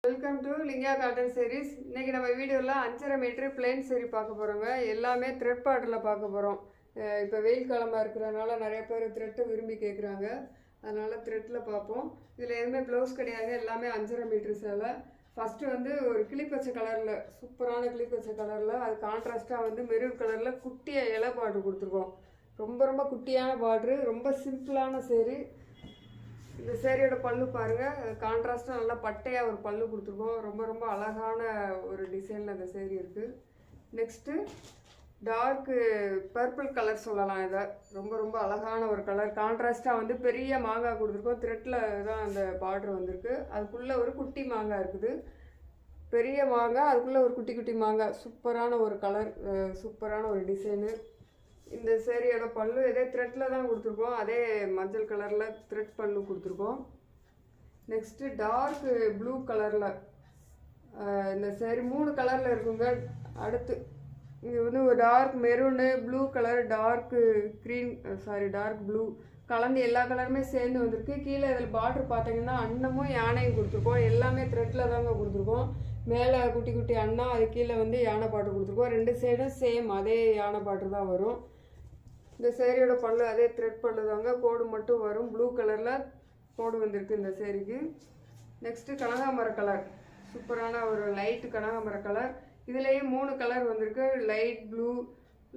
Welcome to Linga cotton sarees. இன்னைக்கு நம்ம வீடியோவில் 5.5 மீட்டர் பிளெயின் saree பார்க்க போகிறோங்க. எல்லாமே த்ரெட் பார்டரில் பார்க்க போகிறோம். இப்போ வெயில் காலமாக இருக்கிறதுனால நிறைய பேர் த்ரெட்டை விரும்பி கேட்குறாங்க. அதனால் த்ரெட்டில் பார்ப்போம். இதில் எதுவுமே ப்ளவுஸ் கிடையாது, எல்லாமே 5.5 மீட்டர் சேலை. ஃபஸ்ட்டு வந்து ஒரு கிளிப்பச்சை கலரில், சூப்பரான கிளிப்பச்சை கலரில், அது கான்ட்ராஸ்ட்டாக வந்து மெரூன் கலரில் குட்டியாக இலை பார்டர் கொடுத்துருக்கோம். ரொம்ப ரொம்ப குட்டியான பார்ட்ரு, ரொம்ப சிம்பிளான saree. இந்த சேரீயோட பல்லு பாருங்கள், கான்ட்ராஸ்ட்டாக நல்லா பட்டையாக ஒரு பல்லு கொடுத்துருக்கோம். ரொம்ப ரொம்ப அழகான ஒரு டிசைனில் இந்த சேரீ இருக்குது. நெக்ஸ்ட்டு டார்க்கு பர்பிள் கலர் சொல்லலாம். இதை ரொம்ப ரொம்ப அழகான ஒரு கலர், கான்ட்ராஸ்ட்டாக வந்து பெரிய மாங்காய் கொடுத்துருக்கோம். த்ரெட்டில் தான் அந்த பார்டர் வந்திருக்கு. அதுக்குள்ளே ஒரு குட்டி மாங்காய் இருக்குது, பெரிய மாங்காய், அதுக்குள்ளே ஒரு குட்டி குட்டி மாங்காய். சூப்பரான ஒரு கலர், சூப்பரான ஒரு டிசைனு. இந்த சேரீயோட பல்லு இதே த்ரெட்டில் தான் கொடுத்துருக்கோம், அதே மஞ்சள் கலரில் த்ரெட் பல்லு கொடுத்துருக்கோம். நெக்ஸ்ட்டு டார்க்கு ப்ளூ கலரில் இந்த சேரீ 3 கலரில் இருக்குங்க. அடுத்து இங்கே வந்து ஒரு dark maroon, blue colour, dark green, dark blue கலந்து எல்லா கலருமே சேர்ந்து வந்திருக்கு. கீழே இதில் பார்டர் பார்த்தீங்கன்னா அன்னமும் யானையும் கொடுத்துருக்கோம். எல்லாமே த்ரெட்டில் தாங்க கொடுத்துருக்கோம். மேலே குட்டி குட்டி அண்ணா, அது கீழே வந்து யானை பாட்டு கொடுத்துருக்கோம். 2 சைடும் சேம் அதே யானை பாட்டு தான் வரும். இந்த சேரீயோட பல்லு அதே த்ரெட் பல்லு தாங்க, கோடு மட்டும் வரும். ப்ளூ கலரில் கோடு வந்திருக்கு இந்த சேரீக்கு. நெக்ஸ்ட்டு கனகாமர கலர், சூப்பரான ஒரு லைட் கனகாமர கலர். இதுலேயே 3 கலர் வந்திருக்கு, லைட் ப்ளூ,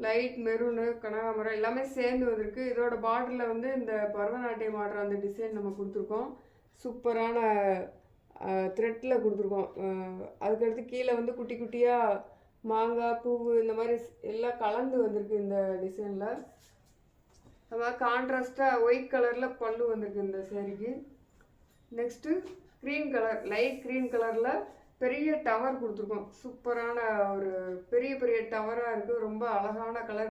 லைட் மெரூனு, கனகாமரம் எல்லாமே சேர்ந்து வந்திருக்கு. இதோட பார்டரில் வந்து இந்த பரதநாட்டியம் ஆடுற அந்த டிசைன் நம்ம கொடுத்துருக்கோம். சூப்பரான த்ரெட்டில் கொடுத்துருக்கோம். அதுக்கடுத்து கீழே வந்து குட்டி குட்டியாக மாங்காய், பூவு, இந்த மாதிரி எல்லாம் கலந்து வந்திருக்கு இந்த டிசைனில். அதாவது கான்ட்ராஸ்ட்டாக ஒயிட் கலரில் பல்லு வந்திருக்கு இந்த சேரீக்கு. Next green colour, light green கலரில் பெரிய டவர் கொடுத்துருக்கோம். சூப்பரான ஒரு பெரிய பெரிய டவராக இருக்குது, ரொம்ப அழகான கலர்.